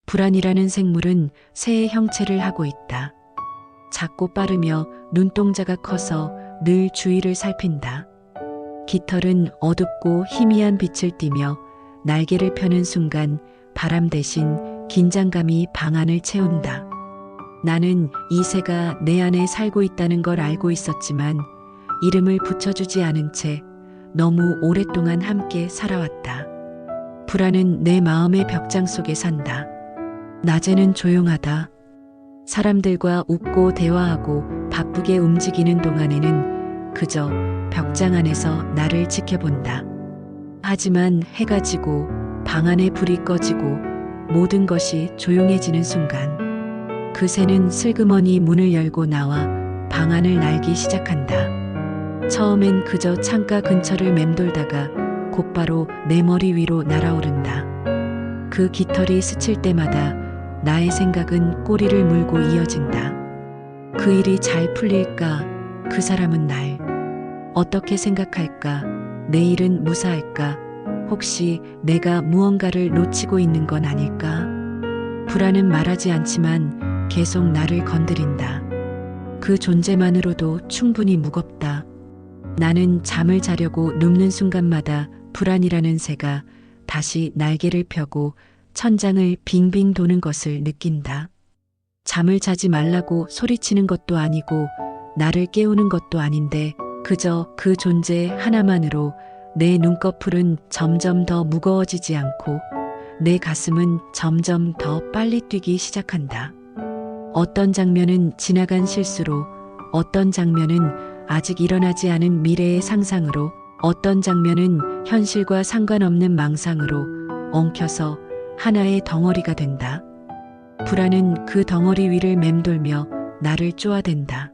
불안이라는 생물은 새의 형체를 하고 있다. 작고 빠르며 눈동자가 커서 늘 주위를 살핀다. 깃털은 어둡고 희미한 빛을 띠며 날개를 펴는 순간 바람 대신 긴장감이 방 안을 채운다. 나는 이 새가 내 안에 살고 있다는 걸 알고 있었지만 이름을 붙여주지 않은 채 너무 오랫동안 함께 살아왔다. 불안은 내 마음의 벽장 속에 산다. 낮에는 조용하다. 사람들과 웃고 대화하고 바쁘게 움직이는 동안에는 그저 벽장 안에서 나를 지켜본다. 하지만 해가 지고 방 안에 불이 꺼지고 모든 것이 조용해지는 순간 그 새는 슬그머니 문을 열고 나와 방 안을 날기 시작한다. 처음엔 그저 창가 근처를 맴돌다가 곧바로 내 머리 위로 날아오른다. 그 깃털이 스칠 때마다 나의 생각은 꼬리를 물고 이어진다. 그 일이 잘 풀릴까? 그 사람은 날 어떻게 생각할까? 내일은 무사할까? 혹시 내가 무언가를 놓치고 있는 건 아닐까? 불안은 말하지 않지만 계속 나를 건드린다. 그 존재만으로도 충분히 무겁다. 나는 잠을 자려고 눕는 순간마다 불안이라는 새가 다시 날개를 펴고 천장을 빙빙 도는 것을 느낀다. 잠을 자지 말라고 소리치는 것도 아니고 나를 깨우는 것도 아닌데 그저 그 존재 하나만으로 내 눈꺼풀은 점점 더 무거워지지 않고 내 가슴은 점점 더 빨리 뛰기 시작한다. 어떤 장면은 지나간 실수로, 어떤 장면은 아직 일어나지 않은 미래의 상상으로, 어떤 장면은 현실과 상관없는 망상으로 엉켜서 하나의 덩어리가 된다. 불안은 그 덩어리 위를 맴돌며 나를 쪼아댄다.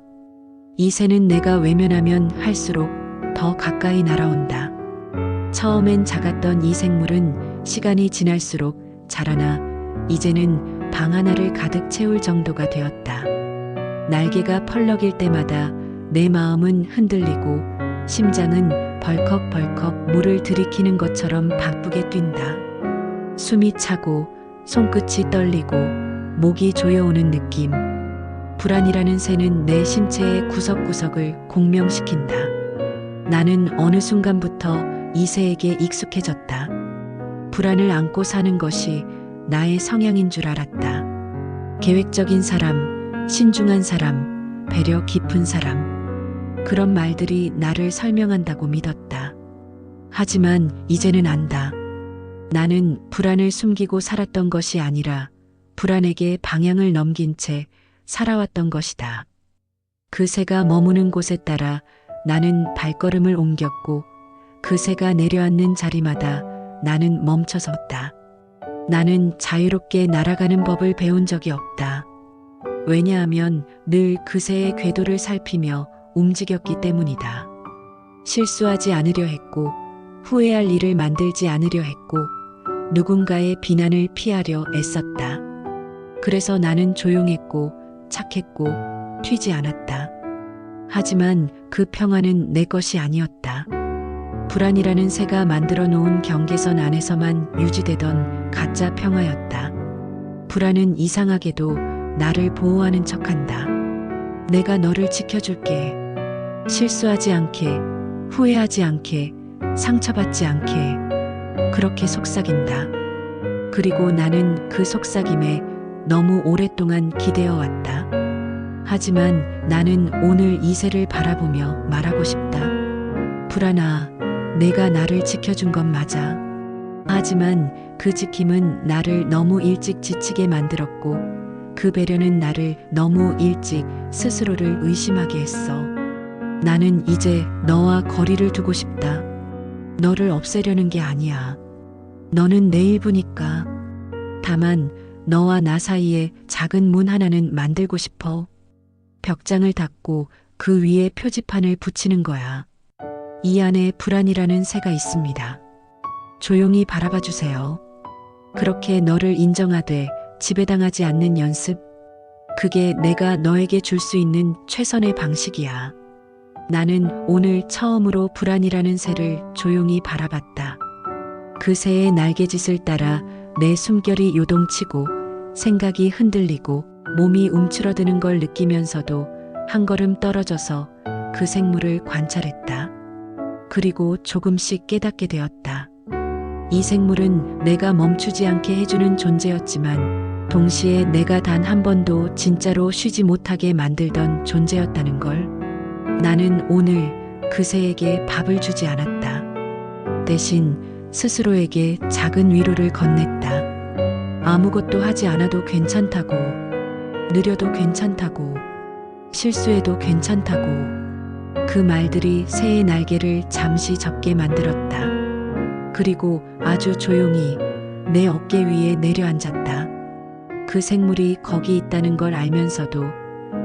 이 새는 내가 외면하면 할수록 더 가까이 날아온다. 처음엔 작았던 이 생물은 시간이 지날수록 자라나 이제는 방 하나를 가득 채울 정도가 되었다. 날개가 펄럭일 때마다 내 마음은 흔들리고 심장은 벌컥벌컥 물을 들이키는 것처럼 바쁘게 뛴다. 숨이 차고 손끝이 떨리고 목이 조여오는 느낌. 불안이라는 새는 내 신체의 구석구석을 공명시킨다. 나는 어느 순간부터 이 새에게 익숙해졌다. 불안을 안고 사는 것이 나의 성향인 줄 알았다. 계획적인 사람, 신중한 사람, 배려 깊은 사람. 그런 말들이 나를 설명한다고 믿었다. 하지만 이제는 안다. 나는 불안을 숨기고 살았던 것이 아니라 불안에게 방향을 넘긴 채 살아왔던 것이다. 그 새가 머무는 곳에 따라 나는 발걸음을 옮겼고 그 새가 내려앉는 자리마다 나는 멈춰섰다. 나는 자유롭게 날아가는 법을 배운 적이 없다. 왜냐하면 늘 그 새의 궤도를 살피며 움직였기 때문이다. 실수하지 않으려 했고 후회할 일을 만들지 않으려 했고 누군가의 비난을 피하려 애썼다. 그래서 나는 조용했고 착했고 튀지 않았다. 하지만 그 평화는 내 것이 아니었다. 불안이라는 새가 만들어 놓은 경계선 안에서만 유지되던 가짜 평화였다. 불안은 이상하게도 나를 보호하는 척한다. 내가 너를 지켜줄게. 실수하지 않게, 후회하지 않게, 상처받지 않게. 그렇게 속삭인다. 그리고 나는 그 속삭임에 너무 오랫동안 기대어 왔다. 하지만 나는 오늘 이 새를 바라보며 말하고 싶다. 불안아, 내가 나를 지켜준 건 맞아. 하지만 그 지킴은 나를 너무 일찍 지치게 만들었고 그 배려는 나를 너무 일찍 스스로를 의심하게 했어. 나는 이제 너와 거리를 두고 싶다. 너를 없애려는 게 아니야. 너는 내 일부니까. 다만 너와 나 사이에 작은 문 하나는 만들고 싶어. 벽장을 닫고 그 위에 표지판을 붙이는 거야. 이 안에 불안이라는 새가 있습니다. 조용히 바라봐 주세요. 그렇게 너를 인정하되 지배당하지 않는 연습. 그게 내가 너에게 줄 수 있는 최선의 방식이야. 나는 오늘 처음으로 불안이라는 새를 조용히 바라봤다. 그 새의 날개짓을 따라 내 숨결이 요동치고 생각이 흔들리고 몸이 움츠러드는 걸 느끼면서도 한 걸음 떨어져서 그 생물을 관찰했다. 그리고 조금씩 깨닫게 되었다. 이 생물은 내가 멈추지 않게 해주는 존재였지만 동시에 내가 단 한 번도 진짜로 쉬지 못하게 만들던 존재였다는 걸. 나는 오늘 그 새에게 밥을 주지 않았다. 대신 스스로에게 작은 위로를 건넸다. 아무것도 하지 않아도 괜찮다고, 느려도 괜찮다고, 실수해도 괜찮다고. 그 말들이 새의 날개를 잠시 접게 만들었다. 그리고 아주 조용히 내 어깨 위에 내려앉았다. 그 생물이 거기 있다는 걸 알면서도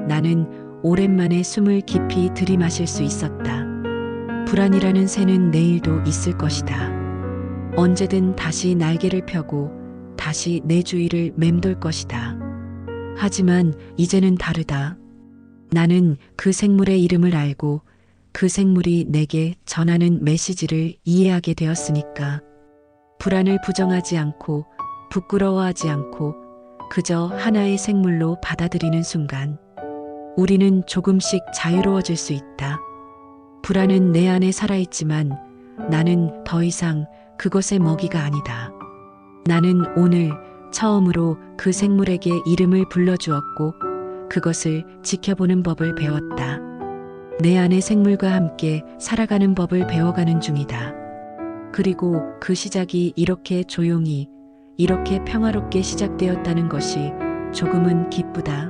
나는 오랜만에 숨을 깊이 들이마실 수 있었다. 불안이라는 새는 내일도 있을 것이다. 언제든 다시 날개를 펴고 다시 내 주위를 맴돌 것이다. 하지만 이제는 다르다. 나는 그 생물의 이름을 알고 그 생물이 내게 전하는 메시지를 이해하게 되었으니까. 불안을 부정하지 않고 부끄러워하지 않고 그저 하나의 생물로 받아들이는 순간 우리는 조금씩 자유로워질 수 있다. 불안은 내 안에 살아있지만 나는 더 이상 그것의 먹이가 아니다. 나는 오늘 처음으로 그 생물에게 이름을 불러주었고 그것을 지켜보는 법을 배웠다. 내 안의 생물과 함께 살아가는 법을 배워가는 중이다. 그리고 그 시작이 이렇게 조용히, 이렇게 평화롭게 시작되었다는 것이 조금은 기쁘다.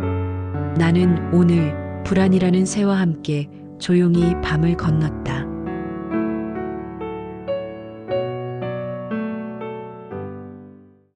나는 오늘 불안이라는 새와 함께 조용히 밤을 건넜다.